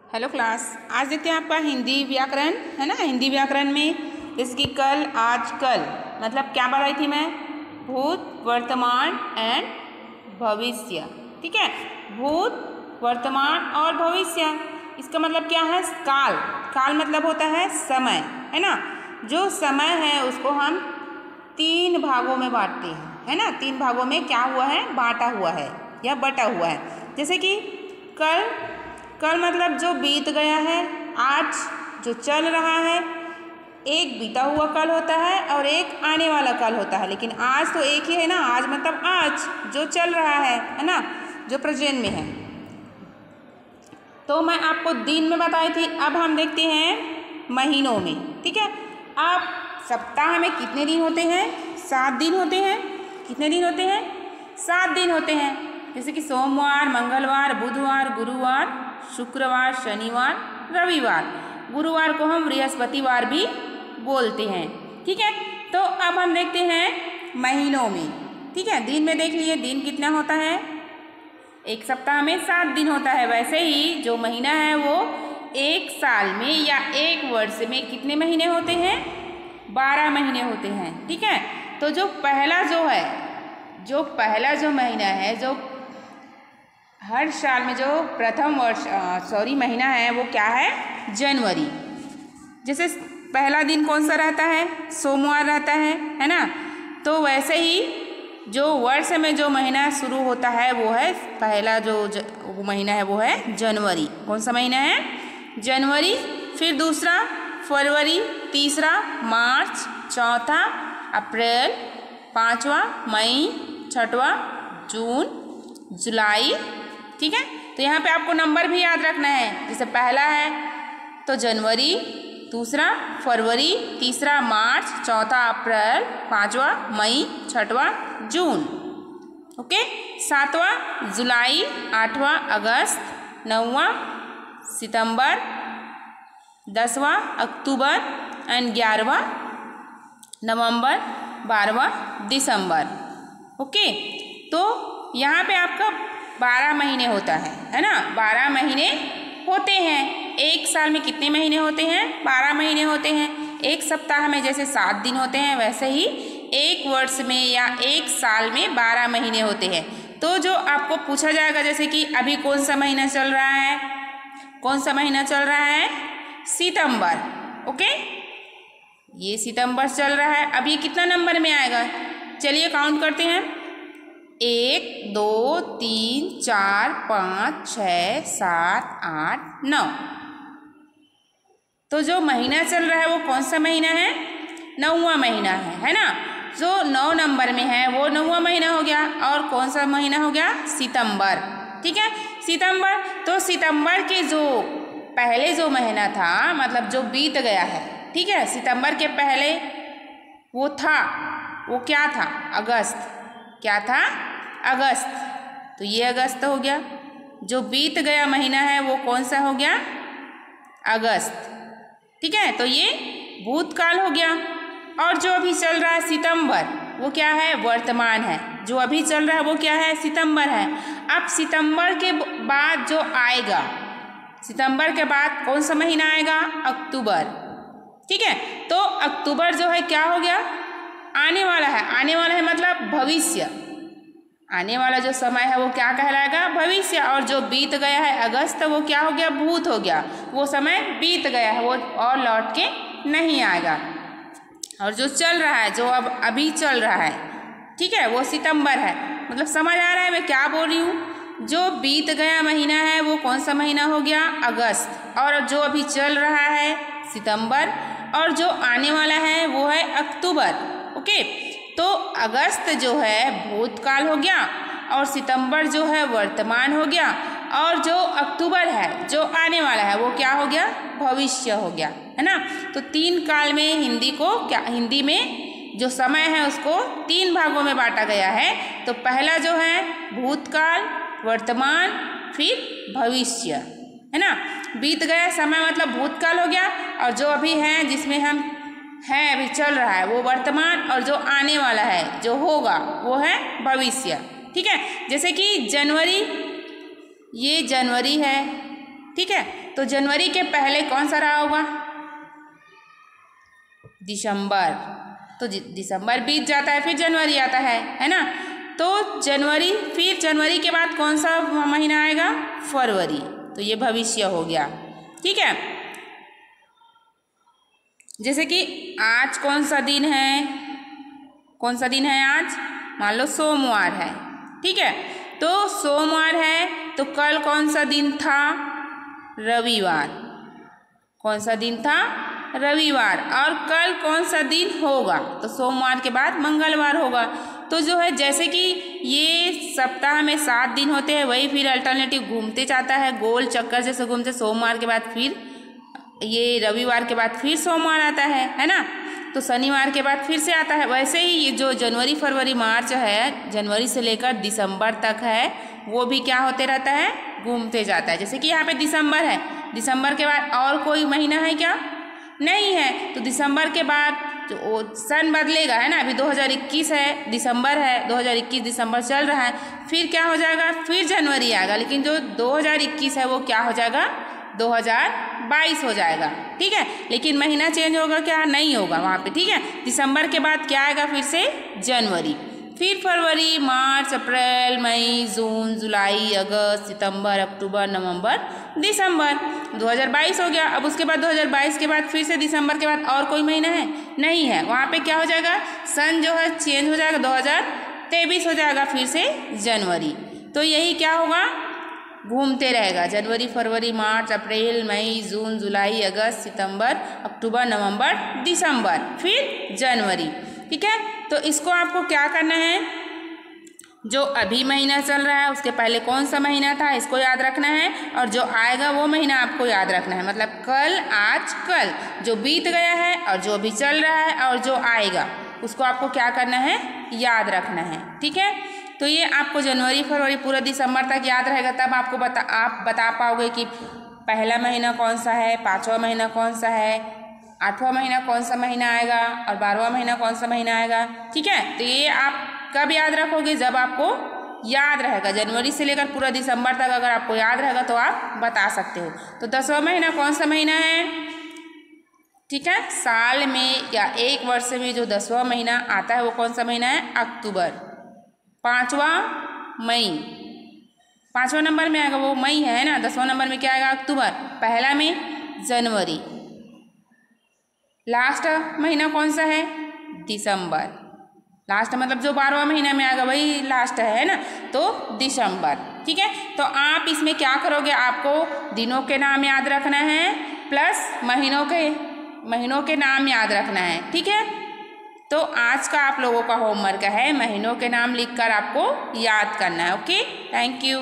Hello class, आज देखते हैं आपका हिंदी व्याकरण है ना। हिंदी व्याकरण में जैसे कि कल, आज, कल मतलब क्या बताई थी मैं? भूत, वर्तमान एंड भविष्य। ठीक है, भूत, वर्तमान और भविष्य। इसका मतलब क्या है? काल। काल मतलब होता है समय, है ना। जो समय है उसको हम 3 भागों में बांटते हैं, है ना। 3 भागों में क्या हुआ है? बांटा हुआ है या बटा हुआ है। जैसे कि कल, कल मतलब जो बीत गया है। आज जो चल रहा है। एक बीता हुआ कल होता है और एक आने वाला कल होता है, लेकिन आज तो एक ही है ना। आज मतलब आज जो चल रहा है ना, जो प्रेजेंट में है। तो मैं आपको दिन में बताई थी, अब हम देखते हैं महीनों में। ठीक है, अब सप्ताह में कितने दिन होते हैं? 7 दिन होते हैं। कितने दिन होते हैं? 7 दिन होते हैं। जैसे कि सोमवार, मंगलवार, बुधवार, गुरुवार, शुक्रवार, शनिवार, रविवार। गुरुवार को हम बृहस्पतिवार भी बोलते हैं। ठीक है, तो अब हम देखते हैं महीनों में। ठीक है, दिन में देख लिए दिन कितना होता है? एक सप्ताह में 7 दिन होता है। वैसे ही जो महीना है वो एक साल में या एक वर्ष में कितने महीने होते हैं? 12 महीने होते हैं। ठीक है, तो जो पहला जो महीना है, जो हर साल में जो प्रथम महीना है वो क्या है? जनवरी। जैसे पहला दिन कौन सा रहता है? सोमवार रहता है ना। तो वैसे ही जो वर्ष में जो महीना शुरू होता है वो है पहला जो महीना है वो है जनवरी। कौन सा महीना है? जनवरी। फिर दूसरा फरवरी, तीसरा मार्च, चौथा अप्रैल, पांचवा मई, छठवां जून, जुलाई। ठीक है, तो यहाँ पे आपको नंबर भी याद रखना है। जैसे पहला है तो जनवरी, दूसरा फरवरी, तीसरा मार्च, चौथा अप्रैल, पांचवा मई, छठवां जून। ओके, 7वां जुलाई, 8वां अगस्त, 9वां सितंबर, 10वां अक्टूबर एंड 11वां नवंबर, 12वां दिसंबर। ओके, तो यहाँ पे आपका 12 महीने होता है ना। 12 महीने होते हैं। एक साल में कितने महीने होते हैं? 12 महीने होते हैं। एक सप्ताह में जैसे 7 दिन होते हैं, वैसे ही एक वर्ष में या एक साल में 12 महीने होते हैं। तो जो आपको पूछा जाएगा, जैसे कि अभी कौन सा महीना चल रहा है? कौन सा महीना चल रहा है? सितंबर। ओके, ये सितंबर चल रहा है। अब ये कितना नंबर में आएगा? चलिए काउंट करते हैं। 1 2 3 4 5 6 7 8 9। तो जो महीना चल रहा है वो कौन सा महीना है? 9वां महीना है ना। जो 9 नंबर में है वो 9वां महीना हो गया। और कौन सा महीना हो गया? सितंबर। ठीक है, सितंबर। तो सितंबर के जो पहले जो महीना था, मतलब जो बीत गया है, ठीक है, सितंबर के पहले वो क्या था? अगस्त। क्या था? अगस्त। तो ये अगस्त हो गया। जो बीत गया महीना है वो कौन सा हो गया? अगस्त। ठीक है, तो ये भूतकाल हो गया। और जो अभी चल रहा है सितंबर, वो क्या है? वर्तमान है। जो अभी चल रहा है वो क्या है? सितंबर है। अब सितंबर के बाद जो आएगा, सितंबर के बाद कौन सा महीना आएगा? अक्टूबर। ठीक है, तो अक्टूबर जो है क्या हो गया? आने वाला है। आने वाला है मतलब भविष्य। आने वाला जो समय है वो क्या कहलाएगा? भविष्य। और जो बीत गया है अगस्त, वो क्या हो गया? भूत हो गया। वो समय बीत गया है, वो और लौट के नहीं आएगा। और जो चल रहा है, जो अब अभी चल रहा है, ठीक है, वो सितंबर है। मतलब समझ आ रहा है मैं क्या बोल रही हूँ? जो बीत गया महीना है वो कौन सा महीना हो गया? अगस्त। और जो अभी चल रहा है सितंबर। और जो आने वाला है वो है अक्टूबर। ओके, तो अगस्त जो है भूतकाल हो गया और सितंबर जो है वर्तमान हो गया। और जो अक्टूबर है, जो आने वाला है, वो क्या हो गया? भविष्य हो गया, है ना। तो 3 काल में हिंदी में जो समय है उसको 3 भागों में बांटा गया है। तो पहला जो है भूतकाल, वर्तमान, फिर भविष्य, है ना। बीत गया समय मतलब भूतकाल हो गया। और जो अभी है, जिसमें हम है, अभी चल रहा है, वो वर्तमान। और जो आने वाला है, जो होगा, वो है भविष्य। ठीक है, जैसे कि जनवरी, ये जनवरी है। ठीक है। तो जनवरी के पहले कौन सा रहा होगा? दिसंबर। तो दिसंबर बीत जाता है, फिर जनवरी आता है ना। तो जनवरी, फिर जनवरी के बाद कौन सा महीना आएगा? फरवरी। तो ये भविष्य हो गया, ठीक है। जैसे कि आज कौन सा दिन है? कौन सा दिन है आज? मान लो सोमवार है, ठीक है। तो सोमवार है, तो कल कौन सा दिन था? रविवार। कौन सा दिन था? रविवार। और कल कौन सा दिन होगा? तो सोमवार के बाद मंगलवार होगा। तो जो है, जैसे कि ये सप्ताह में 7 दिन होते हैं, वही फिर अल्टरनेटिव घूमते जाता है, गोल चक्कर जैसे घूमते। सोमवार के बाद फिर ये रविवार के बाद फिर सोमवार आता है ना। तो शनिवार के बाद फिर से आता है। वैसे ही ये जो जनवरी फरवरी मार्च है, जनवरी से लेकर दिसंबर तक है, वो भी क्या होते रहता है? घूमते जाता है। जैसे कि यहाँ पे दिसंबर है, दिसंबर के बाद और कोई महीना है क्या? नहीं है। तो दिसंबर के बाद जो सन बदलेगा, है ना। अभी 2021 है, दिसंबर है, 2021 दिसंबर चल रहा है। फिर क्या हो जाएगा? फिर जनवरी आएगा। लेकिन जो 2021 है वो क्या हो जाएगा? 2022 हो जाएगा, ठीक है। लेकिन महीना चेंज होगा क्या? नहीं होगा वहाँ पे, ठीक है। दिसंबर के बाद क्या आएगा? फिर से जनवरी, फिर फरवरी, मार्च, अप्रैल, मई, जून, जुलाई, अगस्त, सितंबर, अक्टूबर, नवंबर, दिसंबर। 2022 हो गया। अब उसके बाद 2022 के बाद फिर से दिसंबर के बाद और कोई महीना है? नहीं है। वहाँ पे क्या हो जाएगा? सन जो है चेंज हो जाएगा, 2023 हो जाएगा, फिर से जनवरी। तो यही क्या होगा? घूमते रहेगा। जनवरी फरवरी मार्च अप्रैल मई जून जुलाई अगस्त सितंबर अक्टूबर नवंबर दिसंबर, फिर जनवरी, ठीक है। तो इसको आपको क्या करना है? जो अभी महीना चल रहा है उसके पहले कौन सा महीना था, इसको याद रखना है। और जो आएगा वो महीना आपको याद रखना है। मतलब कल, आज, कल जो बीत गया है और जो अभी चल रहा है और जो आएगा, उसको आपको क्या करना है? याद रखना है, ठीक है। तो ये आपको जनवरी फरवरी पूरा दिसंबर तक याद रहेगा। तब आपको आप बता पाओगे कि पहला महीना कौन सा है, 5वां महीना कौन सा है, 8वां महीना कौन सा महीना आएगा और 12वां महीना कौन सा महीना आएगा, ठीक है। तो ये आप कब याद रखोगे? जब आपको याद रहेगा। जनवरी से लेकर पूरा दिसंबर तक अगर आपको याद रहेगा तो आप बता सकते हो। तो 10वां महीना कौन सा महीना है? ठीक है। साल में या एक वर्ष में जो 10वां महीना आता है वो कौन सा महीना है? अक्टूबर। 5वां मई, 5वां नंबर में आएगा वो मई है ना। 10वां नंबर में क्या आएगा? अक्टूबर। पहला में जनवरी। लास्ट महीना कौन सा है? दिसंबर। लास्ट मतलब जो 12वां महीना में आएगा वही लास्ट है ना, तो दिसंबर, ठीक है। तो आप इसमें क्या करोगे? आपको दिनों के नाम याद रखना है प्लस महीनों के नाम याद रखना है, ठीक है। तो आज का आप लोगों का होमवर्क है, महीनों के नाम लिखकर आपको याद करना है। Okay, thank you.